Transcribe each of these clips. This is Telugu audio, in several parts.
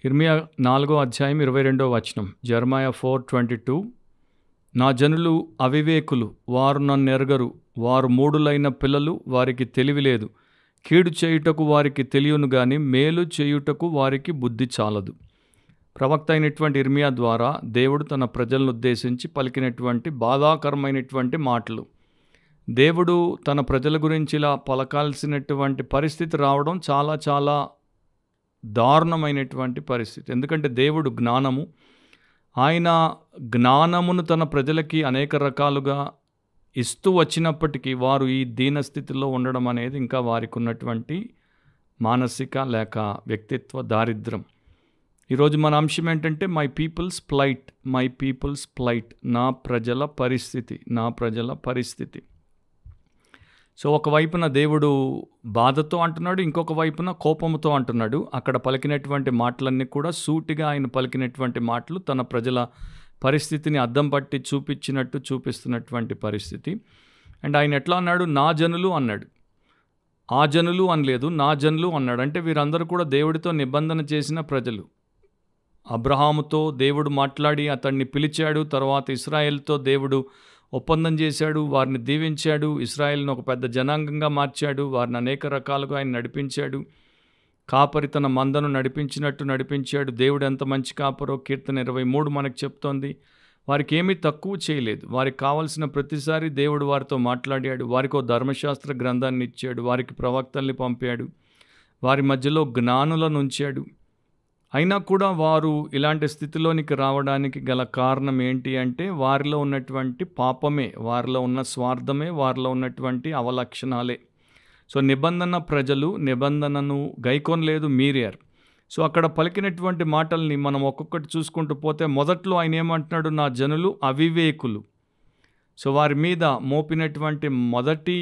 ఇర్మియా 4వ అధ్యాయం 22వ వచనం. జెరమాయా 4:22. నా జనులు అవివేకులు, వారు నన్నెరగరు, వారు మూఢులైన పిల్లలు, వారికి తెలివి లేదు. కీడు చేయుటకు వారికి తెలియను గాని మేలు చేయుటకు వారికి బుద్ధి చాలదు. ప్రవక్త అయినటువంటి ఇర్మియా ద్వారా దేవుడు తన ప్రజలను ఉద్దేశించి పలికినటువంటి బాధాకరమైనటువంటి మాటలు. దేవుడు తన ప్రజల గురించి ఇలా పలకాల్సినటువంటి పరిస్థితి రావడం చాలా చాలా దారుణమైనటువంటి పరిస్థితి. ఎందుకంటే దేవుడు జ్ఞానము, ఆయన జ్ఞానమును తన ప్రజలకి అనేక రకాలుగా ఇస్తూ వచ్చినప్పటికీ వారు ఈ దీనస్థితిలో ఉండడం అనేది ఇంకా వారికి ఉన్నటువంటి మానసిక లేక వ్యక్తిత్వ దారిద్ర్యం. ఈరోజు మన అంశం ఏంటంటే మై పీపుల్స్ ప్లైట్, నా ప్రజల పరిస్థితి. సో ఒకవైపున దేవుడు బాధతో అంటున్నాడు, ఇంకొక వైపున కోపంతో అంటున్నాడు. అక్కడ పలికినటువంటి మాటలన్నీ కూడా సూటిగా ఆయన పలికినటువంటి మాటలు, తన ప్రజల పరిస్థితిని అద్దం పట్టి చూపిస్తున్నటువంటి పరిస్థితి. అండ్ ఆయన ఎట్లా అన్నాడు? నా జనులు అన్నాడు, ఆ జనులు అనలేదు, నా జనులు అన్నాడు. అంటే వీరందరూ కూడా దేవుడితో నిబంధన చేసిన ప్రజలు. అబ్రహాముతో దేవుడు మాట్లాడి అతన్ని పిలిచాడు. తర్వాత ఇశ్రాయేల్తో దేవుడు ఒప్పందం చేశాడు, వారిని దీవించాడు, ఇశ్రాయేల్ను ఒక పెద్ద జనాంగంగా మార్చాడు, వారిని అనేక రకాలుగా ఆయన నడిపించాడు. కాపరి తన మందను నడిపించినట్టు నడిపించాడు. దేవుడు ఎంత మంచి కాపరో కీర్తన 23 మనకు చెప్తోంది. వారికి ఏమీ తక్కువ చేయలేదు. వారికి కావలసిన ప్రతిసారి దేవుడు వారితో మాట్లాడాడు. వారికి ఒక ధర్మశాస్త్ర గ్రంథాన్ని ఇచ్చాడు, వారికి ప్రవక్తల్ని పంపాడు, వారి మధ్యలో జ్ఞానులను ఉంచాడు. అయినా కూడా వారు ఇలాంటి స్థితిలోనికి రావడానికి గల కారణం ఏంటి అంటే వారిలో ఉన్నటువంటి పాపమే, వారిలో ఉన్న స్వార్థమే, వారిలో ఉన్నటువంటి అవలక్షణాలే. సో నిబంధన ప్రజలు నిబంధనను గైకొనలేదు, మీరారు. సో అక్కడ పలికినటువంటి మాటల్ని మనం ఒక్కొక్కటి చూసుకుంటూ పోతే మొదట్లో ఆయన ఏమంటున్నాడు? నా జనులు అవివేకులు. సో వారి మీద మోపినటువంటి మొదటి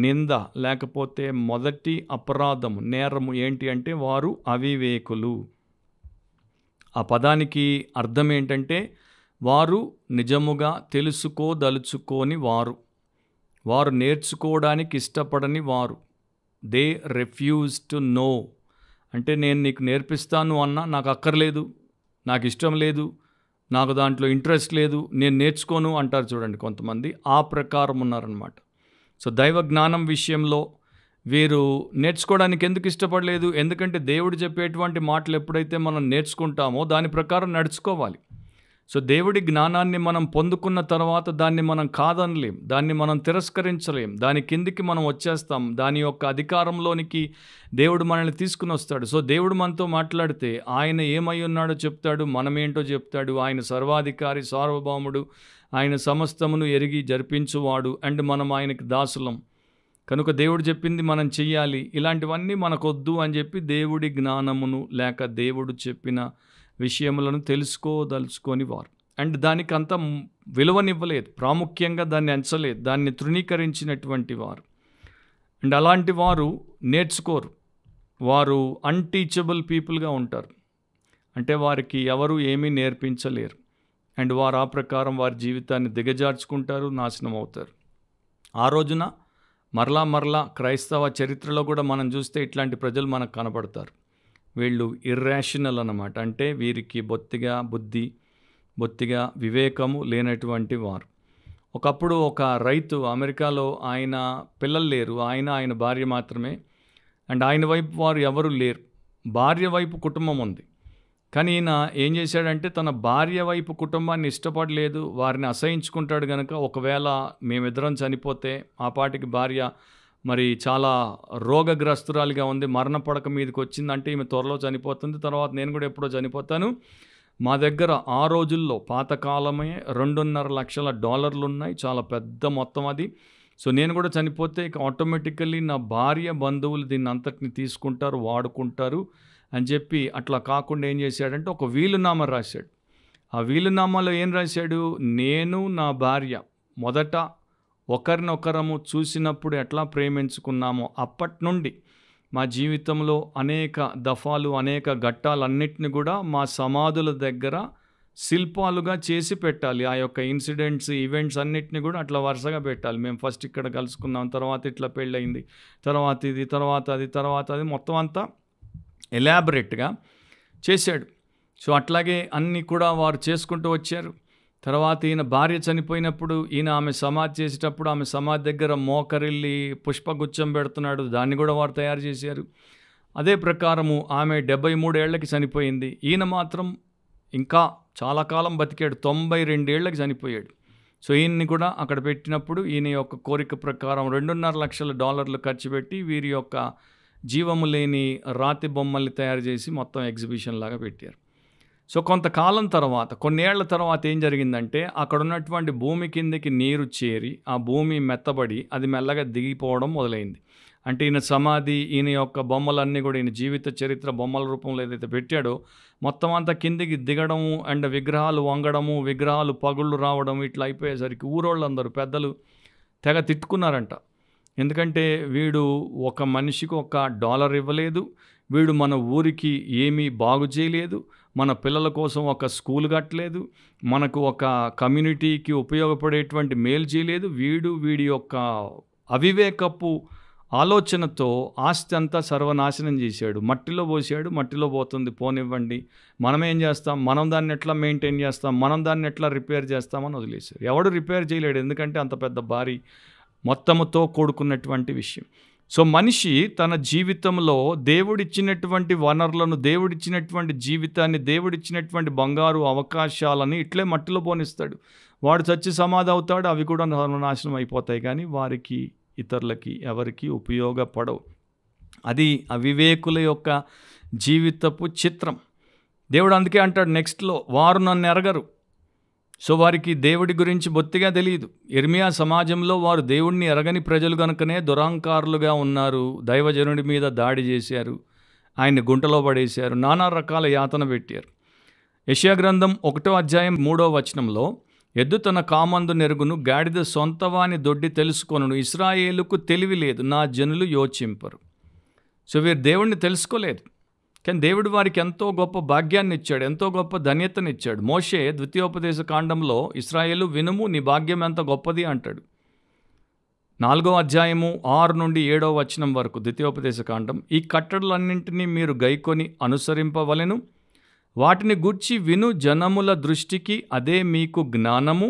నింద లేకపోతే మొదటి అపరాధము, నేరము ఏంటి అంటే వారు అవివేకులు. ఆ పదానికి అర్థం ఏంటంటే వారు నిజముగా తెలుసుకోదలుచుకోని వారు నేర్చుకోవడానికి ఇష్టపడని వారు. They refuse to know. అంటే నేను నీకు నేర్పిస్తాను అన్నా నాకు అక్కర్లేదు, నాకు ఇష్టం లేదు, నాకు దాంట్లో ఇంట్రెస్ట్ లేదు, నేను నేర్చుకోను అంటారు చూడండి కొంతమంది. ఆ ప్రకారం ఉన్నారనమాట. సో దైవ జ్ఞానం విషయంలో వీరు నేర్చుకోవడానికి ఎందుకు ఇష్టపడలేదు? ఎందుకంటే దేవుడు చెప్పేటువంటి మాటలు ఎప్పుడైతే మనం నేర్చుకుంటామో దాని ప్రకారం నడుచుకోవాలి. సో దేవుడి జ్ఞానాన్ని మనం పొందుకున్న తర్వాత దాన్ని మనం కాదనలేం, దాన్ని మనం తిరస్కరించలేం, దాని కిందికి మనం వచ్చేస్తాం. దాని యొక్క అధికారంలోనికి దేవుడు మనల్ని తీసుకుని వస్తాడు. సో దేవుడు మనతో మాట్లాడితే ఆయన ఏమై ఉన్నాడో చెప్తాడు, మనమేంటో చెప్తాడు. ఆయన సర్వాధికారి, సార్వభౌముడు, ఆయన సమస్తమును ఎరిగి జరిపించువాడు. అండ్ మనం ఆయనకి దాసులం కనుక దేవుడు చెప్పింది మనం చెయ్యాలి. ఇలాంటివన్నీ మనకొద్దు అని చెప్పి దేవుడి జ్ఞానమును లేక దేవుడు చెప్పిన విషయములను తెలుసుకోదలుచుకొని వారు. అండ్ దానికి అంత విలువనివ్వలేదు, ప్రాముఖ్యంగా దాన్ని ఎంచలేదు, దాన్ని తృణీకరించినటువంటి వారు. అండ్ అలాంటి వారు నేర్చుకోరు, వారు అన్టీచబుల్ పీపుల్గా ఉంటారు. అంటే వారికి ఎవరు ఏమీ నేర్పించలేరు. అండ్ వారు ఆ ప్రకారం వారి జీవితాన్ని దిగజార్చుకుంటారు, నాశనం అవుతారు. ఆ రోజున మరలా క్రైస్తవ చరిత్రలో కూడా మనం చూస్తే ఇట్లాంటి ప్రజలు మనకు కనపడతారు. వీళ్ళు ఇర్రాషనల్ అన్నమాట. అంటే వీరికి బొత్తిగా బుద్ధి, బొత్తిగా వివేకము లేనటువంటి వారు. ఒకప్పుడు ఒక రైతు అమెరికాలో, ఆయన పిల్లలు లేరు, ఆయన భార్య మాత్రమే. అండ్ ఆయన వైపు వారు ఎవరు లేరు, భార్య వైపు కుటుంబం ఉంది. కానీ ఈయన ఏం చేశాడంటే తన భార్య వైపు కుటుంబాన్ని ఇష్టపడలేదు, వారిని అసహించుకుంటాడు. కనుక ఒకవేళ మేమిద్దరం చనిపోతే ఆ పాటికి భార్య మరి చాలా రోగగ్రస్తురాలిగా ఉంది, మరణ పడక మీదకి వచ్చిందంటే ఈమె త్వరలో చనిపోతుంది, తర్వాత నేను కూడా ఎప్పుడో చనిపోతాను. మా దగ్గర ఆ రోజుల్లో పాతకాలమే $2.5 లక్షల ఉన్నాయి, చాలా పెద్ద మొత్తం అది. సో నేను కూడా చనిపోతే ఇక ఆటోమేటికల్లీ నా భార్య బంధువులు దీన్ని అంతటిని తీసుకుంటారు, వాడుకుంటారు అని చెప్పి అట్లా కాకుండా ఏం చేశాడంటే ఒక వీలునామా రాశాడు. ఆ వీలునామాలో ఏం రాశాడు? నేను నా భార్య మొదట ఒకరినొకరము చూసినప్పుడు ఎట్లా ప్రేమించుకున్నామో అప్పటి నుండి మా జీవితంలో అనేక దఫాలు, అనేక ఘట్టాలన్నిటిని కూడా మా సమాధుల దగ్గర శిల్పాలుగా చేసి పెట్టాలి. ఆ యొక్క ఇన్సిడెంట్స్, ఈవెంట్స్ అన్నిటిని కూడా అట్లా వరుసగా పెట్టాలి. మేము ఫస్ట్ ఇక్కడ కలుసుకున్నాం, తర్వాత ఇట్లా పెళ్ళయింది, తర్వాత ఇది, తర్వాత అది మొత్తం అంతా ఎలాబరేట్గా చేశాడు. సో అట్లాగే అన్నీ కూడా వారు చేసుకుంటూ వచ్చారు. తర్వాత ఈయన భార్య చనిపోయినప్పుడు ఈయన ఆమె సమాధి చేసేటప్పుడు ఆమె సమాధి దగ్గర మోకరిల్లి పుష్పగుచ్చం పెడుతున్నాడు. దాన్ని కూడా వారు తయారు చేశారు. అదే ప్రకారము ఆమె 73 ఏళ్లకి చనిపోయింది. ఈయన మాత్రం ఇంకా చాలా కాలం బతికాడు. 92 ఏళ్లకి చనిపోయాడు. సో ఈయన్ని కూడా అక్కడ పెట్టినప్పుడు ఈయన యొక్క కోరిక ప్రకారం $2.5 లక్షల ఖర్చు పెట్టి వీరి యొక్క జీవము లేని రాతి బొమ్మల్ని తయారు చేసి మొత్తం ఎగ్జిబిషన్ లాగా పెట్టారు. సో కొంతకాలం తర్వాత, కొన్నేళ్ల తర్వాత ఏం జరిగిందంటే అక్కడ ఉన్నటువంటి భూమి కిందకి నీరు చేరి ఆ భూమి మెత్తబడి అది మెల్లగా దిగిపోవడం మొదలైంది. అంటే ఈయన సమాధి, ఈయన యొక్క బొమ్మలన్నీ కూడా, ఈయన జీవిత చరిత్ర బొమ్మల రూపంలో ఏదైతే పెట్టాడో మొత్తం అంతా కిందికి దిగడము అండ్ విగ్రహాలు వంగడము, విగ్రహాలు పగుళ్ళు రావడం ఇట్లా అయిపోయేసరికి ఊరోళ్ళందరూ పెద్దలు తెగ తిట్టుకున్నారంట. ఎందుకంటే వీడు ఒక మనిషికి $1 ఇవ్వలేదు, వీడు మన ఊరికి ఏమీ బాగు చేయలేదు, మన పిల్లల కోసం ఒక స్కూల్ కట్టలేదు, మనకు ఒక కమ్యూనిటీకి ఉపయోగపడేటువంటి మేలు చేయలేదు. వీడి యొక్క అవివేకపు ఆలోచనతో ఆస్తి అంతా సర్వనాశనం చేశాడు. మట్టిలో పోసాడు, మట్టిలో పోతుంది, పోనివ్వండి, మనం ఏం చేస్తాం, మనం దాన్ని ఎట్లా మెయింటైన్ చేస్తాం, మనం దాన్ని ఎట్లా రిపేర్ చేస్తామని వదిలేశారు. ఎవడు రిపేర్ చేయలేడు, ఎందుకంటే అంత పెద్ద భారీ మొత్తముతో కూడుకున్నటువంటి విషయం. సో మనిషి తన జీవితంలో దేవుడిచ్చినటువంటి వనరులను, దేవుడిచ్చినటువంటి జీవితాన్ని, దేవుడిచ్చినటువంటి బంగారు అవకాశాలని ఇట్లే మట్టిలో పోనిస్తాడు. వాడు చచ్చి సమాధి అవుతాడు, అవి కూడా నాశనం అయిపోతాయి, కానీ వారికి ఇతరులకి ఎవరికి ఉపయోగపడవు. అది అవివేకుల యొక్క జీవితపు చిత్రం. దేవుడు అందుకే అంటాడు నెక్స్ట్లో, వారు నన్ను ఎరగరు. సో వారికి దేవుడి గురించి బొత్తిగా తెలియదు. ఇర్మియా సమాజంలో వారు దేవుణ్ణి ఎరగని ప్రజలు కనుకనే దురహంకారులుగా ఉన్నారు. దైవజనుడి మీద దాడి చేశారు, ఆయన్ని గుంటలో పడేశారు, నానా రకాల యాతన పెట్టారు. యెషయా గ్రంథం 1వ అధ్యాయం 3వ వచనంలో, ఎద్దు తన కామందు నెరుగును, గాడిద సొంతవాని దొడ్డి తెలుసుకొనును, ఇశ్రాయేలుకు తెలివి లేదు, నా జనులు యోచింపరు. సో వీరు దేవుణ్ణి తెలుసుకోలేదు, కానీ దేవుడు వారికి ఎంతో గొప్ప భాగ్యాన్ని ఇచ్చాడు, ఎంతో గొప్ప ధన్యతను ఇచ్చాడు. మోషే ద్వితీయోపదేశ కాండంలో ఇశ్రాయేలు వినుము, నీ భాగ్యం ఎంత గొప్పది అంటాడు. 4వ అధ్యాయము 6 నుండి 7వ వచనం వరకు ద్వితీయోపదేశ కాండం, ఈ కట్టడలన్నింటినీ మీరు గైకొని అనుసరింపవలెను, వాటిని గూర్చి విను జనముల దృష్టికి అదే మీకు జ్ఞానము,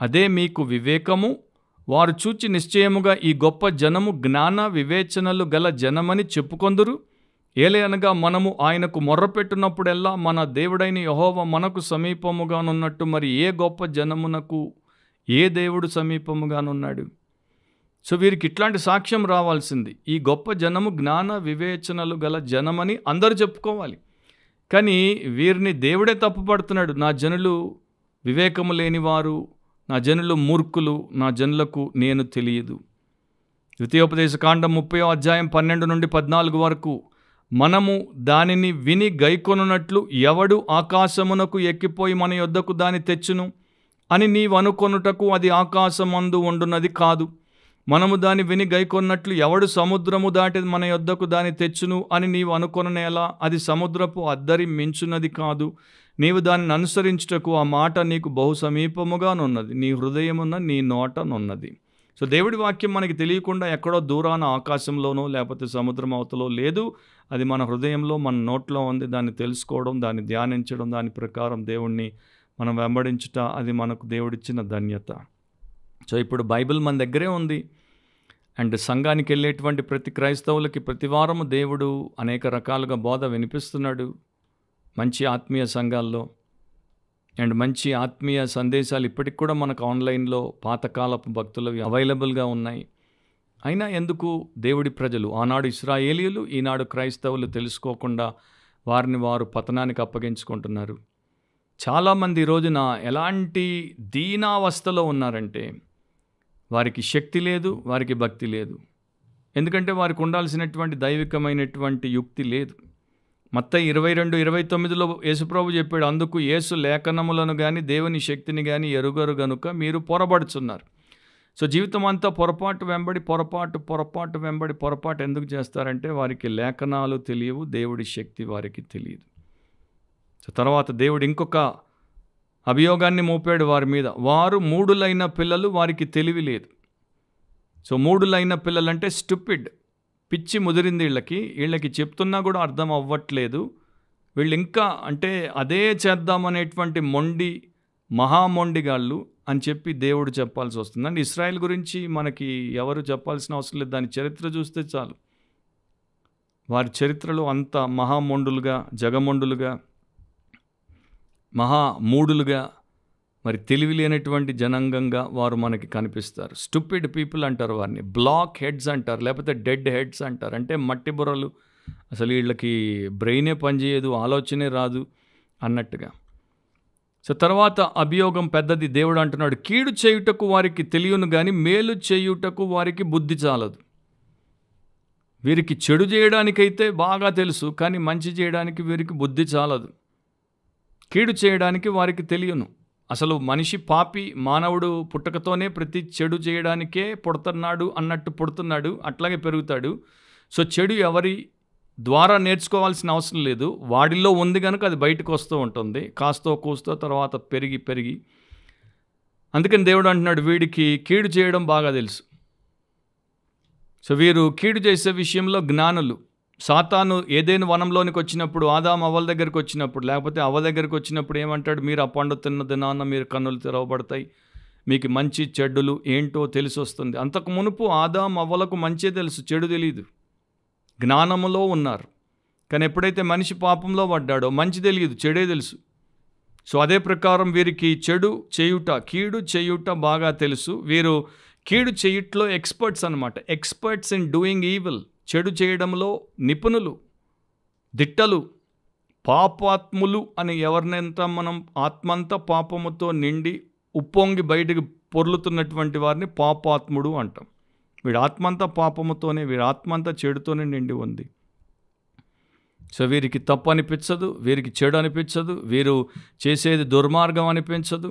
అదే మీకు వివేకము. వారు చూచి నిశ్చయముగా ఈ గొప్ప జనము జ్ఞాన వివేచనలు గల జనమని చెప్పుకొందురు. ఏలయనగా మనము ఆయనకు మొర్రపెట్టినప్పుడెల్లా మన దేవుడైన యెహోవా మనకు సమీపముగానున్నట్టు మరి ఏ గొప్ప జనమునకు ఏ దేవుడు సమీపముగానున్నాడు? సో వీరికి ఇట్లాంటి సాక్ష్యం రావాల్సింది. ఈ గొప్ప జనము జ్ఞాన వివేచనలు గల జనమని అందరూ చెప్పుకోవాలి. కానీ వీరిని దేవుడే తప్పుపడుతున్నాడు. నా జనులు వివేకము లేనివారు, నా జనులు మూర్ఖులు, నా జనులకు నేను తెలియదు. ద్వితీయోపదేశ కాండం 30వ అధ్యాయం 12 నుండి 14 వరకు, మనము దానిని విని గైకొనున్నట్లు ఎవడు ఆకాశమునకు ఎక్కిపోయి మన యొద్దకు దాన్ని తెచ్చును అని నీవనుకొనుటకు అది ఆకాశమందు ఉండున్నది కాదు. మనము దాన్ని విని గైకొన్నట్లు ఎవడు సముద్రము దాటి మన యొద్దకు దాన్ని తెచ్చును అని నీవు అనుకొననేలా అది సముద్రపు అద్దరి మించున్నది కాదు. నీవు దానిని అనుసరించుటకు ఆ మాట నీకు బహు సమీపముగానున్నది, నీ హృదయమున నీ నోటనున్నది. సో దేవుడి వాక్యం మనకి తెలియకుండా ఎక్కడో దూరాన ఆకాశంలోనో లేకపోతే సముద్రం అవతలో లేదు, అది మన హృదయంలో, మన నోట్లో ఉంది. దాన్ని తెలుసుకోవడం, దాన్ని ధ్యానించడం, దాని ప్రకారం దేవుణ్ణి మనం వెంబడించుట, అది మనకు దేవుడిచ్చిన ధన్యత. సో ఇప్పుడు బైబిల్ మన దగ్గరే ఉంది. అండ్ సంఘానికి వెళ్ళేటువంటి ప్రతి క్రైస్తవులకి ప్రతి వారము దేవుడు అనేక రకాలుగా బోధ వినిపిస్తున్నాడు. మంచి ఆత్మీయ సంఘాల్లో అండ్ మంచి ఆత్మీయ సందేశాలు ఇప్పటికి కూడా మనకు ఆన్లైన్లో పాతకాలపు భక్తులవి అవైలబుల్గా ఉన్నాయి. అయినా ఎందుకు దేవుడి ప్రజలు, ఆనాడు ఇశ్రాయేలీయులు, ఈనాడు క్రైస్తవులు తెలుసుకోకుండా వారిని వారు పతనానికి అప్పగించుకుంటున్నారు? చాలామంది ఈ రోజున ఎలాంటి దీనావస్థలో ఉన్నారంటే, వారికి శక్తి లేదు, వారికి భక్తి లేదు. ఎందుకంటే వారికి ఉండాల్సినటువంటి దైవికమైనటువంటి యుక్తి లేదు. మత్తయి 22:29లో యేసుప్రభు చెప్పాడు, అందుకు యేసు లేఖనములను కానీ దేవుని శక్తిని కానీ ఎరుగరు గనుక మీరు పొరబడుచున్నారు. సో జీవితం అంతా పొరపాటు వెంబడి పొరపాటు ఎందుకు చేస్తారంటే వారికి లేఖనాలు తెలియవు, దేవుడి శక్తి వారికి తెలియదు. సో తర్వాత దేవుడు ఇంకొక అభియోగాన్ని మోపాడు వారి మీద. వారు మూఢులైన పిల్లలు, వారికి తెలివి లేదు. సో మూఢులైన పిల్లలంటే స్టూపిడ్, పిచ్చి ముదిరింది వీళ్ళకి చెప్తున్నా కూడా అర్థం అవ్వట్లేదు, వీళ్ళు ఇంకా అంటే అదే చేద్దామనేటువంటి మహామొండిగాళ్ళు అని చెప్పి దేవుడు చెప్పాల్సి వస్తుంది. అంటే ఇశ్రాయేల్ గురించి మనకి ఎవరు చెప్పాల్సిన అవసరం లేదు. దాని చరిత్ర చూస్తే చాలు. వారి చరిత్రలో అంత మహామొండులుగా, జగమొండులుగా, మహామూఢులుగా, మరి తెలివి లేనటువంటి జనాంగంగా వారు మనకి కనిపిస్తారు. స్టూపిడ్ పీపుల్ అంటారు వారిని, బ్లాక్ హెడ్స్ అంటారు, లేకపోతే డెడ్ హెడ్స్ అంటారు. అంటే మట్టి బుర్రలు, అసలు వీళ్ళకి బ్రెయినే పనిచేయదు, ఆలోచనే రాదు అన్నట్టుగా. సో తర్వాత అభియోగం పెద్దది. దేవుడు అంటున్నాడు, కీడు చేయుటకు వారికి తెలియను కానీ మేలు చేయుటకు వారికి బుద్ధి చాలదు. వీరికి చెడు చేయడానికైతే బాగా తెలుసు, కానీ మంచి చేయడానికి వీరికి బుద్ధి చాలదు. కీడు చేయడానికి వారికి తెలియను. అసలు మనిషి పాపి, మానవుడు పుట్టకతోనే ప్రతి చెడు చేయడానికే పుడుతున్నాడు అన్నట్టు పుడుతున్నాడు, అట్లాగే పెరుగుతాడు. సో చెడు ఎవరి ద్వారా నేర్చుకోవాల్సిన అవసరం లేదు, వాడిలో ఉంది కనుక అది బయటకు వస్తూ ఉంటుంది, కాస్తో కూస్తో తర్వాత పెరిగి. అందుకని దేవుడు అంటున్నాడు, వీడికి కీడు చేయడం బాగా తెలుసు. సో వీరు కీడు చేసే విషయంలో జ్ఞానులు. సాతాను ఏదైనా వనంలోనికి వచ్చినప్పుడు, ఆదాము అవ్వల దగ్గరికి వచ్చినప్పుడు, లేకపోతే అవ్వ దగ్గరికి వచ్చినప్పుడు ఏమంటాడు, మీరు ఆ పండు తిన్న దినాన మీరు కన్నులు తెరవబడతాయి, మీకు మంచి చెడ్డులు ఏంటో తెలిసి వస్తుంది. అంతకు మునుపు ఆదాము అవ్వలకు మంచే తెలుసు, చెడు తెలియదు, జ్ఞానములో ఉన్నారు. కానీ ఎప్పుడైతే మనిషి పాపంలో పడ్డాడో మంచి తెలియదు, చెడే తెలుసు. సో అదే ప్రకారం వీరికి కీడు చేయుట బాగా తెలుసు. వీరు కీడు చేయుట్లో ఎక్స్పర్ట్స్ అన్నమాట. Experts in doing evil. చెడు చేయడంలో నిపుణులు, దిట్టలు, పాపాత్ములు అని ఎవరినంతా మనం ఆత్మంతా పాపముతో నిండి ఉప్పొంగి బయటకు పొర్లుతున్నటువంటి వారిని పాపాత్ముడు అంటాం. వీడి ఆత్మంతా పాపముతోనే, వీడి ఆత్మంతా చెడుతోనే నిండి ఉంది. సో వీరికి తప్పు అనిపించదు, వీరికి చెడు అనిపించదు, వీరు చేసేది దుర్మార్గం అనిపించదు.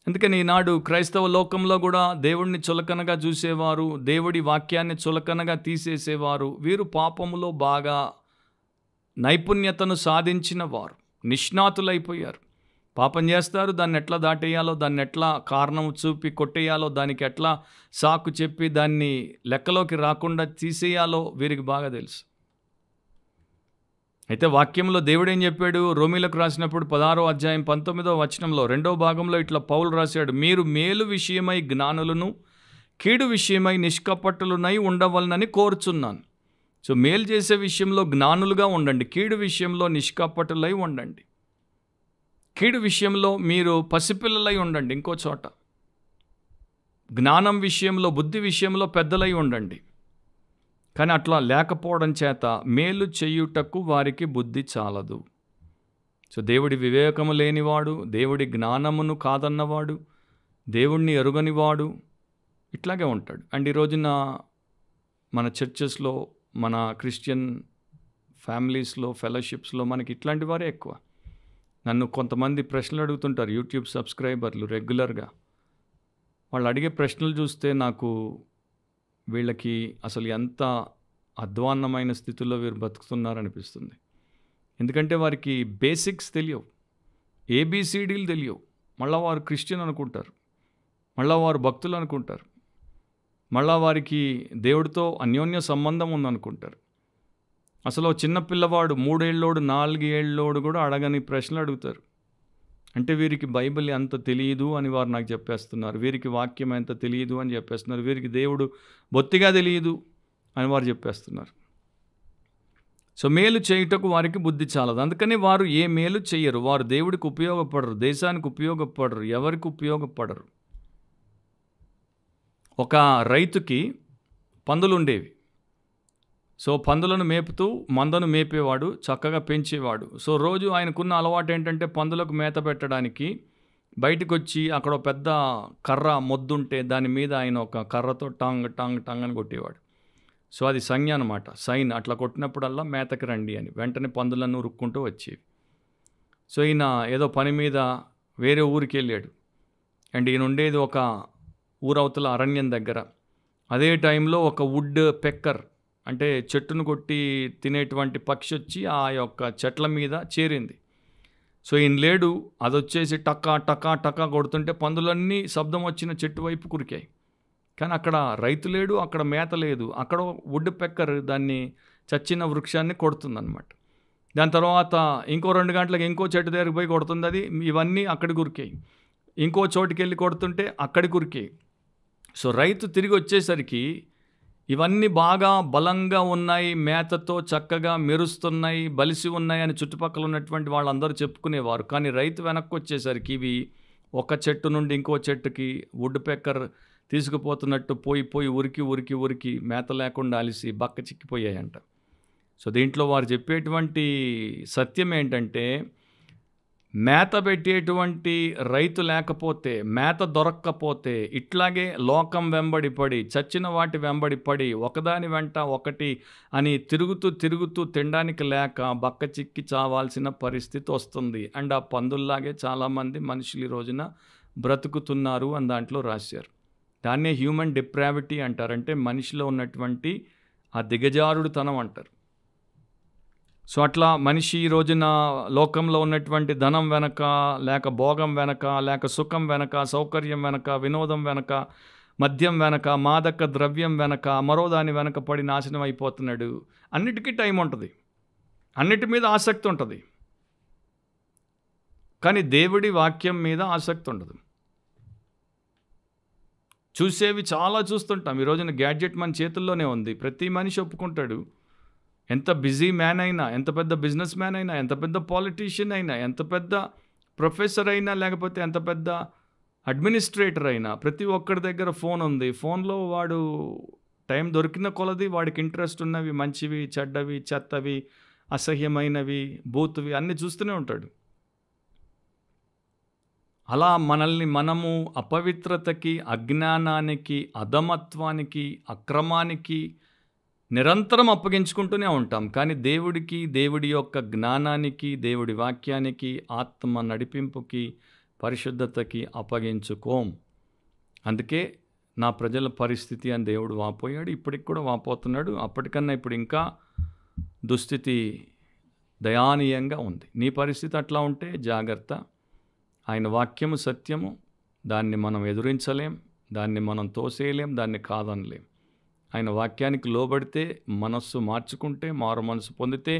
అందుకని ఈనాడు క్రైస్తవ లోకంలో కూడా దేవుడిని చులకనగా చూసేవారు, దేవుడి వాక్యాన్ని చులకనగా తీసేసేవారు, వీరు పాపములో బాగా నైపుణ్యతను సాధించిన వారు, నిష్ణాతులైపోయారు. పాపం చేస్తారు, దాన్ని ఎట్లా దాటేయాలో, దాన్ని ఎట్లా కారణం చూపి కొట్టేయాలో, దానికి ఎట్లా సాకు చెప్పి దాన్ని లెక్కలోకి రాకుండా తీసేయాలో వీరికి బాగా తెలుసు. అయితే వాక్యంలో దేవుడు ఏం చెప్పాడు, రోమీలకు రాసినప్పుడు 16వ అధ్యాయం 19వ వచనంలో 2వ భాగంలో ఇట్లా పౌలు రాశాడు, మీరు మేలు విషయమై జ్ఞానులను, కీడు విషయమై నిష్కపట్టులునై ఉండవలనని కోరుచున్నాను. సో మేలు చేసే విషయంలో జ్ఞానులుగా ఉండండి, కీడు విషయంలో నిష్కపట్టులై ఉండండి. కీడు విషయంలో మీరు పసిపిల్లలై ఉండండి ఇంకో చోట, జ్ఞానం విషయంలో, బుద్ధి విషయంలో పెద్దలై ఉండండి. కానీ అట్లా లేకపోవడం చేత మేలు చేయుటకు వారికి బుద్ధి చాలదు. సో దేవుడి వివేకము లేనివాడు, దేవుడి జ్ఞానమును కాదన్నవాడు, దేవుణ్ణి ఎరుగనివాడు ఇట్లాగే ఉంటాడు. అండ్ ఈ రోజున మన చర్చెస్లో, మన క్రిస్టియన్ ఫ్యామిలీస్లో, ఫెలోషిప్స్లో మనకి ఇట్లాంటి వారే ఎక్కువ. నన్ను కొంతమంది ప్రశ్నలు అడుగుతుంటారు, యూట్యూబ్ సబ్స్క్రైబర్లు రెగ్యులర్గా. వాళ్ళు అడిగే ప్రశ్నలు చూస్తే నాకు వీళ్ళకి అసలు ఎంత అధ్వాన్నమైన స్థితిలో వీరు బతుకుతున్నారనిపిస్తుంది. ఎందుకంటే వారికి బేసిక్స్ తెలియవు, ఏబిసిడీలు తెలియవు. మళ్ళీ వారు క్రిస్టియన్ అనుకుంటారు, మళ్ళీ వారు భక్తులు అనుకుంటారు, మళ్ళీ వారికి దేవుడితో అన్యోన్య సంబంధం ఉందనుకుంటారు. అసలు చిన్న పిల్లవాడు 3 ఏళ్ళోడు 4 ఏళ్ళోడు కూడా అడగని ప్రశ్నలు అడుగుతారు. అంటే వీరికి బైబిల్ ఎంత తెలియదు అని వారు నాకు చెప్పేస్తున్నారు, వీరికి వాక్యం ఎంత తెలియదు అని చెప్పేస్తున్నారు, వీరికి దేవుడు బొత్తిగా తెలియదు అని వారు చెప్పేస్తున్నారు. సో మేలు చేయుటకు వారికి బుద్ధి చాలదు. అందుకని వారు ఏ మేలు చేయరు, వారు దేవుడికి ఉపయోగపడరు, దేశానికి ఉపయోగపడరు, ఎవరికి ఉపయోగపడరు. ఒక రైతుకి పందులు ఉండేవి. సో పందులను మేపుతూ మందను మేపేవాడు, చక్కగా పెంచేవాడు. సో రోజు ఆయనకున్న అలవాటు ఏంటంటే పందులకు మేత పెట్టడానికి బయటకు వచ్చి అక్కడ పెద్ద కర్ర మొద్దుంటే దాని మీద ఆయన ఒక కర్రతో టాంగ్ టాంగ్ టాంగ్ అని కొట్టేవాడు. సో అది సంజ్ఞ అనమాట, సైన్. అట్లా కొట్టినప్పుడల్లా మేతకి రండి అని వెంటనే పందులను ఉరుక్కుంటూ వచ్చేవి. సో ఈయన ఏదో పని మీద వేరే ఊరికి వెళ్ళాడు. అండ్ ఈయన ఉండేది ఒక ఊరవతల అరణ్యం దగ్గర. అదే టైంలో ఒక వుడ్ పెక్కర్ అంటే చెట్టును కొట్టి తినేటువంటి పక్షి వచ్చి ఆ యొక్క చెట్ల మీద చేరింది. సో ఈయన లేడు, అది వచ్చేసి టకా టకా టకా కొడుతుంటే పందులన్నీ శబ్దం వచ్చిన చెట్టు వైపు కురికాయి. కానీ అక్కడ రైతు లేడు, అక్కడ మేత లేదు, అక్కడ వుడ్ పెక్కర్ దాన్ని చచ్చిన వృక్షాన్ని కొడుతుందన్నమాట. దాని తర్వాత ఇంకో 2 గంటలకు ఇంకో చెట్టు దగ్గరికి పోయి కొడుతుంది అది. ఇవన్నీ అక్కడికి ఉరికాయి. ఇంకో చోటుకి వెళ్ళి కొడుతుంటే అక్కడికి ఉరికాయి. సో రైతు తిరిగి వచ్చేసరికి ఇవన్నీ బాగా బలంగా ఉన్నాయి, మేతతో చక్కగా మెరుస్తున్నాయి, బలిసి ఉన్నాయి అని చుట్టుపక్కల ఉన్నటువంటి వాళ్ళందరూ చెప్పుకునేవారు. కానీ రైతు వెనక్కి వచ్చేసరికి ఇవి ఒక చెట్టు నుండి ఇంకో చెట్టుకి వుడ్ పెక్కర్ తీసుకుపోతున్నట్టు పోయి ఉరికి మేత లేకుండా అలిసి బక్క చిక్కిపోయాయంట. సో దీంట్లో వారు చెప్పేటువంటి సత్యం ఏంటంటే, మేత పెట్టేటువంటి రైతు లేకపోతే, మేత దొరక్కపోతే ఇట్లాగే లోకం వెంబడి పడి, చచ్చిన వాటి వెంబడి పడి, ఒకదాని వెంట ఒకటి అని తిరుగుతూ తినడానికి లేక బక్క చిక్కి చావాల్సిన పరిస్థితి వస్తుంది. అండ్ ఆ పందుల్లాగే చాలామంది మనుషులు ఈ రోజున బ్రతుకుతున్నారు అని దాంట్లో రాశారు. దాన్నే హ్యూమన్ డిప్రావిటీ అంటారు. అంటే మనిషిలో ఉన్నటువంటి ఆ దిగజారుడుతనం అంటారు. సో అట్లా మనిషి ఈ రోజున లోకంలో ఉన్నటువంటి ధనం వెనక, లేక భోగం వెనక, లేక సుఖం వెనక, సౌకర్యం వెనక, వినోదం వెనక, మద్యం వెనక, మాదక ద్రవ్యం వెనక, మరో దాని వెనక పడి నాశనం అయిపోతున్నాడు. అన్నిటికీ టైం ఉంటుంది, అన్నిటి మీద ఆసక్తి ఉంటుంది, కానీ దేవుడి వాక్యం మీద ఆసక్తి ఉండదు. చూసేవి చాలా చూస్తుంటాం. ఈ రోజున గ్యాడ్జెట్ మన చేతుల్లోనే ఉంది. ప్రతి మనిషి ఒప్పుకుంటాడు. ఎంత బిజీ మ్యాన్ అయినా, ఎంత పెద్ద బిజినెస్ మ్యాన్ అయినా, ఎంత పెద్ద పాలిటీషియన్ అయినా, ఎంత పెద్ద ప్రొఫెసర్ అయినా, లేకపోతే ఎంత పెద్ద అడ్మినిస్ట్రేటర్ అయినా, ప్రతి ఒక్కరి దగ్గర ఫోన్ ఉంది. ఫోన్లో వాడు టైం దొరికిన కొలది వాడికి ఇంట్రెస్ట్ ఉన్నవి, మంచివి, చెడ్డవి, చెత్తవి, అసహ్యమైనవి, బూతువి అన్నీ చూస్తూనే ఉంటాడు. అలా మనల్ని మనము అపవిత్రతకి, అజ్ఞానానికి, అధమత్వానికి, అక్రమానికి నిరంతరం అప్పగించుకుంటూనే ఉంటాం. కానీ దేవుడికి, దేవుడి యొక్క జ్ఞానానికి, దేవుడి వాక్యానికి, ఆత్మ నడిపింపుకి, పరిశుద్ధతకి అప్పగించుకోం. అందుకే నా ప్రజల పరిస్థితి అని దేవుడు వాపోయాడు. ఇప్పటికి కూడా వాపోతున్నాడు. అప్పటికన్నా ఇప్పుడు ఇంకా దుస్థితి దయానీయంగా ఉంది. నీ పరిస్థితి అట్లా ఉంటే జాగ్రత్త. ఆయన వాక్యము సత్యము, దాన్ని మనం ఎదురించలేం, దాన్ని మనం తోసేయలేం, దాన్ని కాదనలేం. ఆయన వాక్యానికి లోబడితే, మనస్సు మార్చుకుంటే, మారు మనసు పొందితే,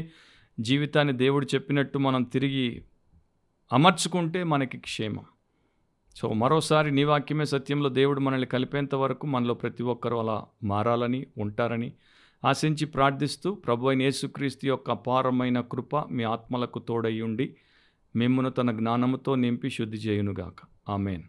జీవితాన్ని దేవుడు చెప్పినట్టు మనం తిరిగి అమర్చుకుంటే మనకి క్షేమం. సో మరోసారి నీ వాక్యమే సత్యంలో దేవుడు మనల్ని కలిపేంత వరకు మనలో ప్రతి ఒక్కరూ అలా మారాలని, ఉంటారని ఆశించి ప్రార్థిస్తూ, ప్రభువైన యేసుక్రీస్తు యొక్క అపారమైన కృప మీ ఆత్మలకు తోడై ఉండి మిమ్మును తన జ్ఞానముతో నింపి శుద్ధి చేయునుగాక. ఆమేన్.